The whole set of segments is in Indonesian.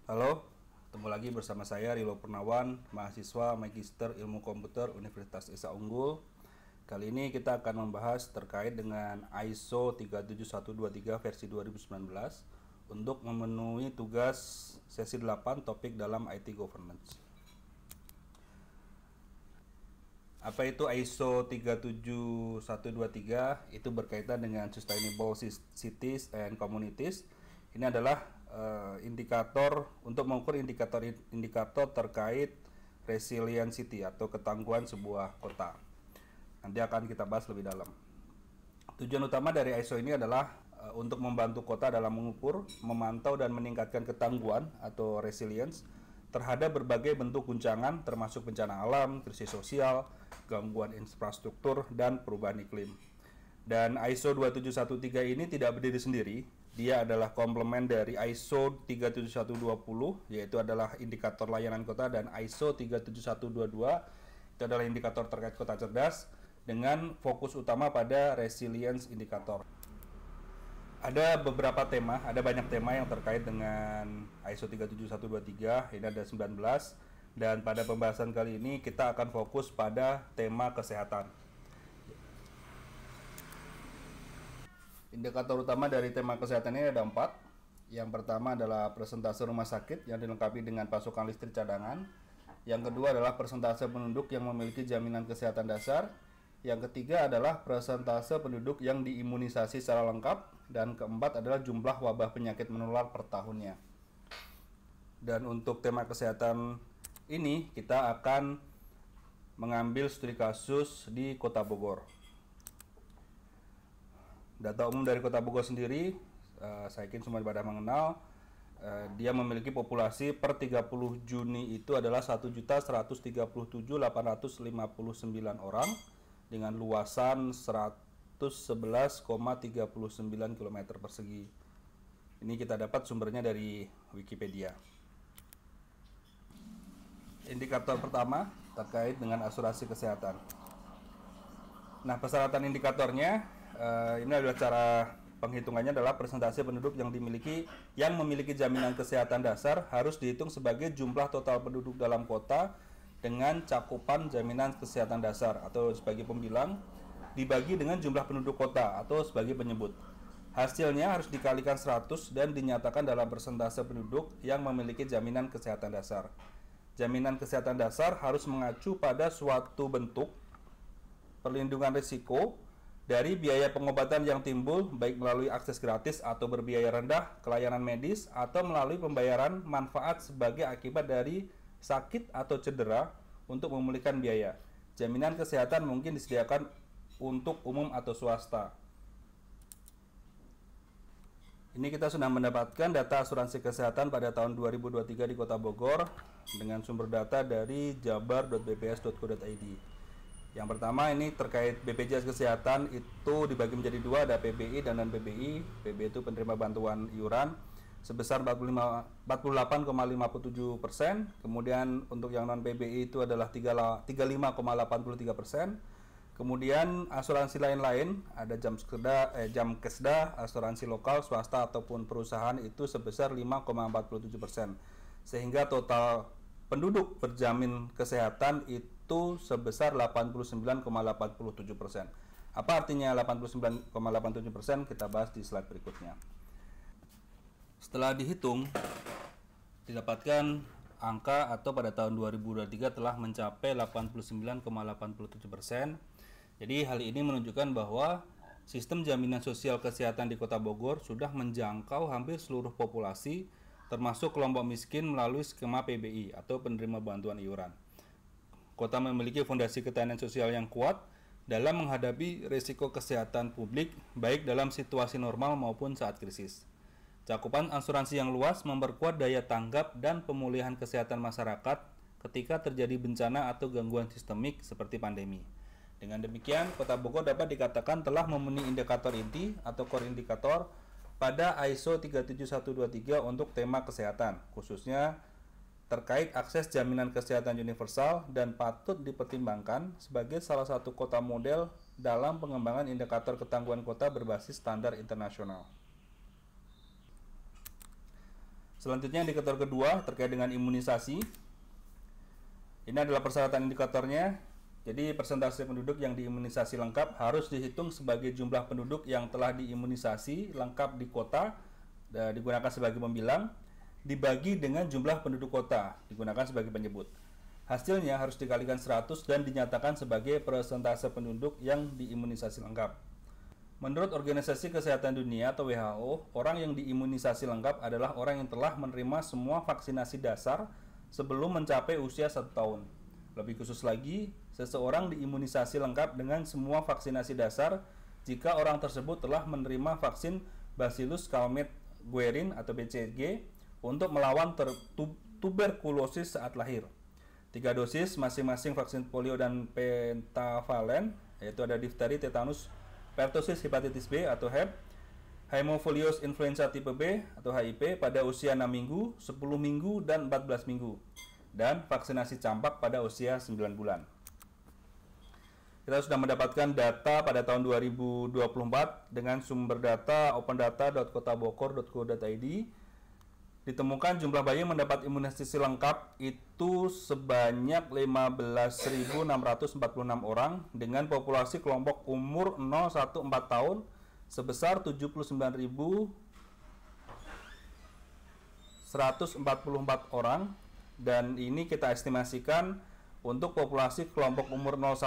Halo, ketemu lagi bersama saya Rilo Purnawan, mahasiswa Magister Ilmu Komputer Universitas Esa Unggul. Kali ini kita akan membahas terkait dengan ISO 37123 versi 2019 untuk memenuhi tugas sesi 8 topik dalam IT Governance. Apa itu ISO 37123? Itu berkaitan dengan Sustainable Cities and Communities. Ini adalah indikator untuk mengukur indikator terkait resilient city atau ketangguhan sebuah kota. Nanti akan kita bahas lebih dalam. Tujuan utama dari ISO ini adalah untuk membantu kota dalam mengukur, memantau dan meningkatkan ketangguhan atau resilience terhadap berbagai bentuk guncangan termasuk bencana alam, krisis sosial, gangguan infrastruktur, dan perubahan iklim. Dan ISO 27113 ini tidak berdiri sendiri, dia adalah komplement dari ISO 37120, yaitu adalah indikator layanan kota, dan ISO 37122 itu adalah indikator terkait kota cerdas dengan fokus utama pada resilience indikator. Ada beberapa tema, ada banyak tema yang terkait dengan ISO 37123, ini ada 19, dan pada pembahasan kali ini kita akan fokus pada tema kesehatan. Indikator utama dari tema kesehatan ini ada 4. Yang pertama adalah persentase rumah sakit yang dilengkapi dengan pasokan listrik cadangan. Yang kedua adalah persentase penduduk yang memiliki jaminan kesehatan dasar. Yang ketiga adalah persentase penduduk yang diimunisasi secara lengkap. Dan keempat adalah jumlah wabah penyakit menular per tahunnya. Dan untuk tema kesehatan ini kita akan mengambil studi kasus di Kota Bogor. Data umum dari Kota Bogor sendiri, saya yakin semua pada mengenal, dia memiliki populasi per 30 Juni itu adalah 1.137.859 orang dengan luasan 111,39 km persegi. Ini kita dapat sumbernya dari Wikipedia. Indikator pertama terkait dengan asuransi kesehatan. Nah, persyaratan indikatornya ini adalah cara penghitungannya adalah persentase penduduk yang memiliki jaminan kesehatan dasar harus dihitung sebagai jumlah total penduduk dalam kota dengan cakupan jaminan kesehatan dasar atau sebagai pembilang dibagi dengan jumlah penduduk kota atau sebagai penyebut. Hasilnya harus dikalikan 100 dan dinyatakan dalam persentase penduduk yang memiliki jaminan kesehatan dasar. Jaminan kesehatan dasar harus mengacu pada suatu bentuk perlindungan risiko dari biaya pengobatan yang timbul baik melalui akses gratis atau berbiaya rendah ke layanan medis atau melalui pembayaran manfaat sebagai akibat dari sakit atau cedera untuk memulihkan biaya. Jaminan kesehatan mungkin disediakan untuk umum atau swasta. Ini kita sudah mendapatkan data asuransi kesehatan pada tahun 2023 di Kota Bogor dengan sumber data dari jabar.bps.go.id. Yang pertama ini terkait BPJS Kesehatan itu dibagi menjadi dua, ada PBI dan non-PBI. PBI itu penerima bantuan iuran sebesar 48,57%. Kemudian untuk yang non-PBI itu adalah 35,83%. Kemudian asuransi lain-lain ada Jamkesda, asuransi lokal, swasta ataupun perusahaan itu sebesar 5,47%. Sehingga total penduduk berjamin kesehatan itu sebesar 89,87%. Apa artinya 89,87%? Kita bahas di slide berikutnya. Setelah dihitung, didapatkan angka atau pada tahun 2023 telah mencapai 89,87%. Jadi hal ini menunjukkan bahwa sistem jaminan sosial kesehatan di Kota Bogor sudah menjangkau hampir seluruh populasi termasuk kelompok miskin melalui skema PBI atau penerima bantuan iuran. Kota memiliki fondasi ketahanan sosial yang kuat dalam menghadapi risiko kesehatan publik baik dalam situasi normal maupun saat krisis. Cakupan asuransi yang luas memperkuat daya tanggap dan pemulihan kesehatan masyarakat ketika terjadi bencana atau gangguan sistemik seperti pandemi. Dengan demikian, Kota Bogor dapat dikatakan telah memenuhi indikator inti atau core indikator pada ISO 37123 untuk tema kesehatan, khususnya terkait akses jaminan kesehatan universal dan patut dipertimbangkan sebagai salah satu kota model dalam pengembangan indikator ketangguhan kota berbasis standar internasional. Selanjutnya indikator kedua terkait dengan imunisasi. Ini adalah persyaratan indikatornya. Jadi persentase penduduk yang diimunisasi lengkap harus dihitung sebagai jumlah penduduk yang telah diimunisasi lengkap di kota, digunakan sebagai pembilang, dibagi dengan jumlah penduduk kota, digunakan sebagai penyebut. Hasilnya harus dikalikan 100 dan dinyatakan sebagai persentase penduduk yang diimunisasi lengkap. Menurut Organisasi Kesehatan Dunia atau WHO, orang yang diimunisasi lengkap adalah orang yang telah menerima semua vaksinasi dasar sebelum mencapai usia 1 tahun. Lebih khusus lagi, seseorang diimunisasi lengkap dengan semua vaksinasi dasar jika orang tersebut telah menerima vaksin Bacillus Calmette-Guerin atau BCG untuk melawan tuberkulosis saat lahir. 3 dosis masing-masing vaksin polio dan pentavalen, yaitu ada difteri, tetanus, pertussis, hepatitis B atau Hep, Haemophilus influenza tipe B atau HIP pada usia 6 minggu, 10 minggu, dan 14 minggu. Dan vaksinasi campak pada usia 9 bulan. Kita sudah mendapatkan data pada tahun 2024 dengan sumber data opendata.kotabogor.go.id. Ditemukan jumlah bayi yang mendapat imunisasi lengkap itu sebanyak 15.646 orang dengan populasi kelompok umur 0-14 tahun sebesar 79.144 orang. Dan ini kita estimasikan untuk populasi kelompok umur 0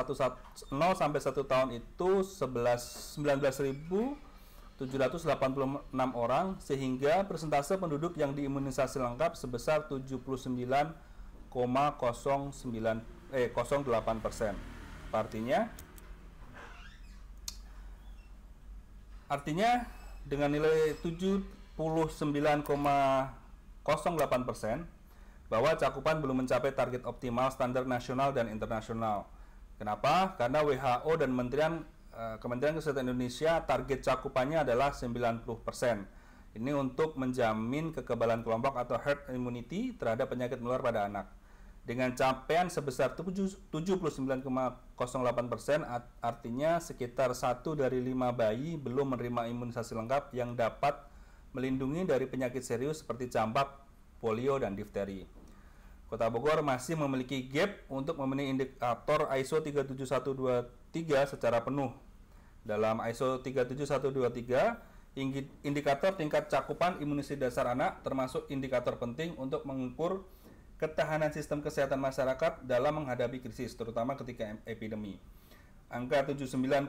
sampai 1 tahun itu 19.786 orang, sehingga persentase penduduk yang diimunisasi lengkap sebesar 79,08%. Artinya dengan nilai 79,08%, bahwa cakupan belum mencapai target optimal standar nasional dan internasional. Kenapa? Karena WHO dan Kementerian Kesehatan Indonesia target cakupannya adalah 90%. Ini untuk menjamin kekebalan kelompok atau herd immunity terhadap penyakit menular pada anak. Dengan capaian sebesar 79,08%, artinya sekitar 1 dari 5 bayi belum menerima imunisasi lengkap yang dapat melindungi dari penyakit serius seperti campak, polio, dan difteri. Kota Bogor masih memiliki gap untuk memenuhi indikator ISO 37123 secara penuh. Dalam ISO 37123, indikator tingkat cakupan imunisasi dasar anak termasuk indikator penting untuk mengukur ketahanan sistem kesehatan masyarakat dalam menghadapi krisis, terutama ketika epidemi. Angka 79,08%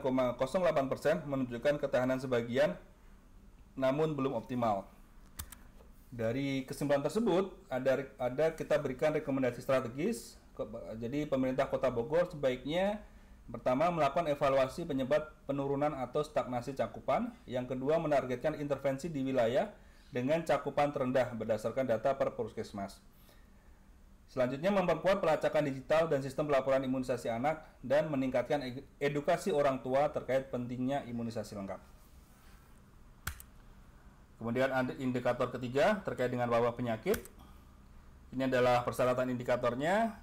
menunjukkan ketahanan sebagian, namun belum optimal. Dari kesimpulan tersebut, ada kita berikan rekomendasi strategis. Jadi pemerintah Kota Bogor sebaiknya pertama melakukan evaluasi penyebab penurunan atau stagnasi cakupan. Yang kedua, menargetkan intervensi di wilayah dengan cakupan terendah berdasarkan data per puskesmas. Selanjutnya, memperkuat pelacakan digital dan sistem pelaporan imunisasi anak dan meningkatkan edukasi orang tua terkait pentingnya imunisasi lengkap. Kemudian ada indikator ketiga terkait dengan wabah penyakit. Ini adalah persyaratan indikatornya,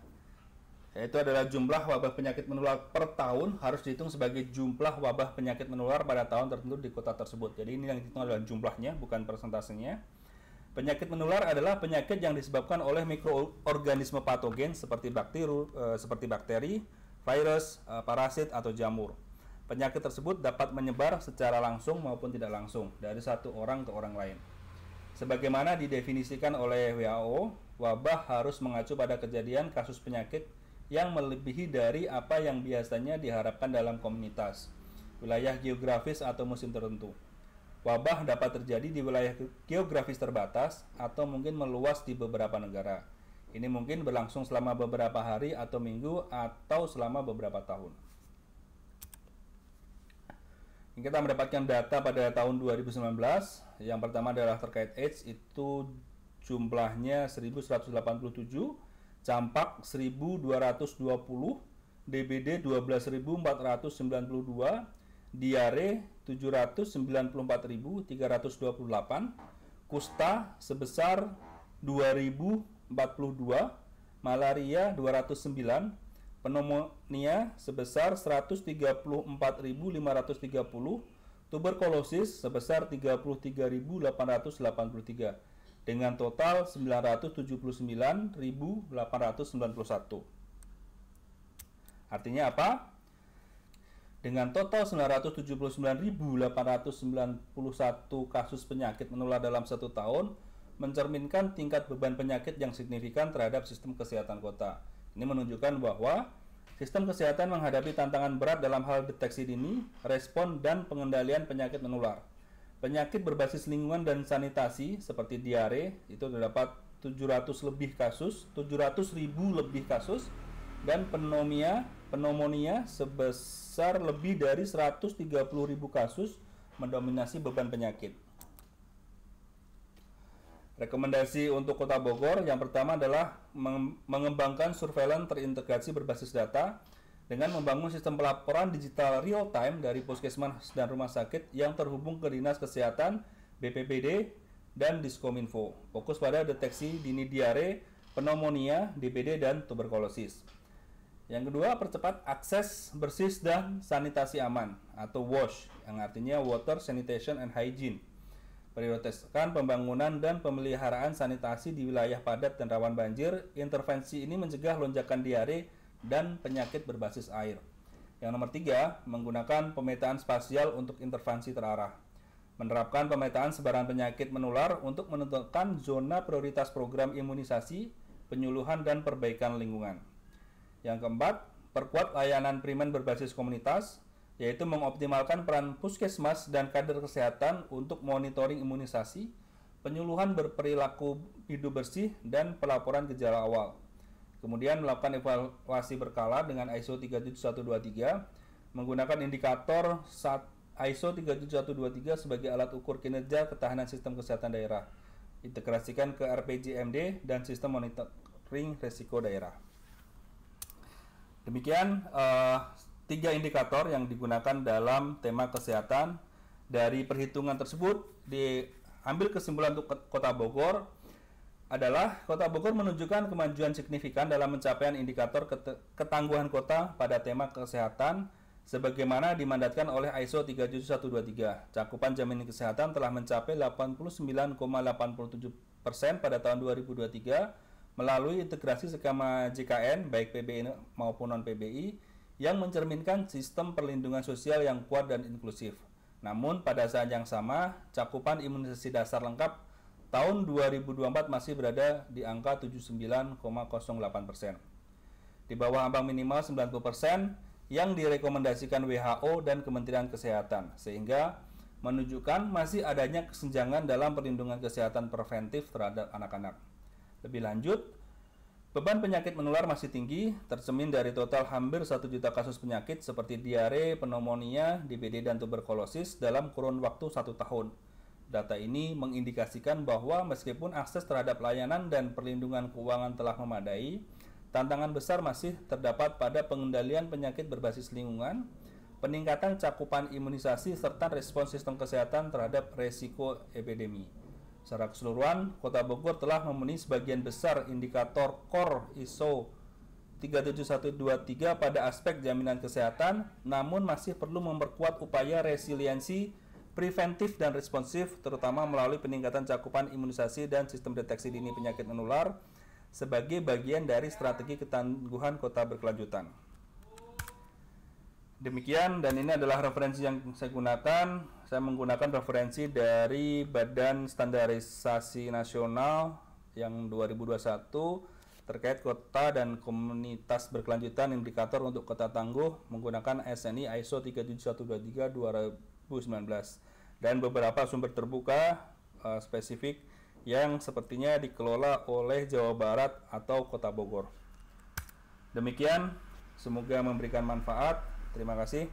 yaitu adalah jumlah wabah penyakit menular per tahun harus dihitung sebagai jumlah wabah penyakit menular pada tahun tertentu di kota tersebut. Jadi ini yang dihitung adalah jumlahnya, bukan persentasenya. Penyakit menular adalah penyakit yang disebabkan oleh mikroorganisme patogen seperti bakteri, virus, parasit, atau jamur. Penyakit tersebut dapat menyebar secara langsung maupun tidak langsung dari satu orang ke orang lain. Sebagaimana didefinisikan oleh WHO, wabah harus mengacu pada kejadian kasus penyakit yang melebihi dari apa yang biasanya diharapkan dalam komunitas, wilayah geografis atau musim tertentu. Wabah dapat terjadi di wilayah geografis terbatas atau mungkin meluas di beberapa negara. Ini mungkin berlangsung selama beberapa hari atau minggu atau selama beberapa tahun. Kita mendapatkan data pada tahun 2019. Yang pertama adalah terkait AIDS, itu jumlahnya 1187, campak 1220, DBD 12.492, diare 794.328, kusta sebesar 2042, malaria 209, pneumonia sebesar 134.530, tuberkulosis sebesar 33.883. dengan total 979.891. Artinya apa? Dengan total 979.891 kasus penyakit menular dalam 1 tahun, mencerminkan tingkat beban penyakit yang signifikan terhadap sistem kesehatan kota. Ini menunjukkan bahwa sistem kesehatan menghadapi tantangan berat dalam hal deteksi dini, respon, dan pengendalian penyakit menular. Penyakit berbasis lingkungan dan sanitasi seperti diare itu terdapat 700.000 lebih kasus, dan pneumonia sebesar lebih dari 130.000 kasus mendominasi beban penyakit. Rekomendasi untuk Kota Bogor yang pertama adalah mengembangkan surveillance terintegrasi berbasis data dengan membangun sistem pelaporan digital real time dari puskesmas dan rumah sakit yang terhubung ke Dinas Kesehatan, BPBD, dan Diskominfo. Fokus pada deteksi dini diare, pneumonia, DBD, dan tuberkulosis. Yang kedua, percepat akses bersih dan sanitasi aman atau WASH, yang artinya Water, Sanitation, and Hygiene. Prioritaskan pembangunan dan pemeliharaan sanitasi di wilayah padat dan rawan banjir. Intervensi ini mencegah lonjakan diare dan penyakit berbasis air. Yang nomor 3, menggunakan pemetaan spasial untuk intervensi terarah. Menerapkan pemetaan sebaran penyakit menular untuk menentukan zona prioritas program imunisasi, penyuluhan, dan perbaikan lingkungan. Yang keempat, perkuat layanan primer berbasis komunitas, yaitu mengoptimalkan peran puskesmas dan kader kesehatan untuk monitoring imunisasi, penyuluhan berperilaku hidup bersih, dan pelaporan gejala awal. Kemudian melakukan evaluasi berkala dengan ISO 37123, menggunakan indikator ISO 37123 sebagai alat ukur kinerja ketahanan sistem kesehatan daerah. Integrasikan ke RPJMD dan sistem monitoring risiko daerah. Demikian 3 indikator yang digunakan dalam tema kesehatan. Dari perhitungan tersebut diambil kesimpulan untuk Kota Bogor adalah Kota Bogor menunjukkan kemajuan signifikan dalam pencapaian indikator ketangguhan kota pada tema kesehatan sebagaimana dimandatkan oleh ISO 37123. Cakupan jaminan kesehatan telah mencapai 89,87% pada tahun 2023 melalui integrasi skema JKN baik PBI maupun non-PBI yang mencerminkan sistem perlindungan sosial yang kuat dan inklusif. Namun pada saat yang sama, cakupan imunisasi dasar lengkap tahun 2024 masih berada di angka 79,08%. Di bawah ambang minimal 90% yang direkomendasikan WHO dan Kementerian Kesehatan, sehingga menunjukkan masih adanya kesenjangan dalam perlindungan kesehatan preventif terhadap anak-anak. Lebih lanjut, beban penyakit menular masih tinggi, tercermin dari total hampir 1 juta kasus penyakit seperti diare, pneumonia, DBD, dan tuberkulosis dalam kurun waktu 1 tahun. Data ini mengindikasikan bahwa meskipun akses terhadap layanan dan perlindungan keuangan telah memadai, tantangan besar masih terdapat pada pengendalian penyakit berbasis lingkungan, peningkatan cakupan imunisasi, serta respons sistem kesehatan terhadap resiko epidemi. Secara keseluruhan, Kota Bogor telah memenuhi sebagian besar indikator core ISO 37123 pada aspek jaminan kesehatan, namun masih perlu memperkuat upaya resiliensi, preventif, dan responsif, terutama melalui peningkatan cakupan imunisasi dan sistem deteksi dini penyakit menular sebagai bagian dari strategi ketangguhan kota berkelanjutan. Demikian, dan ini adalah referensi yang saya gunakan. Saya menggunakan referensi dari Badan Standarisasi Nasional yang 2021 terkait kota dan komunitas berkelanjutan indikator untuk kota tangguh menggunakan SNI ISO 37123 2019 dan beberapa sumber terbuka spesifik yang sepertinya dikelola oleh Jawa Barat atau Kota Bogor. Demikian, semoga memberikan manfaat. Terima kasih.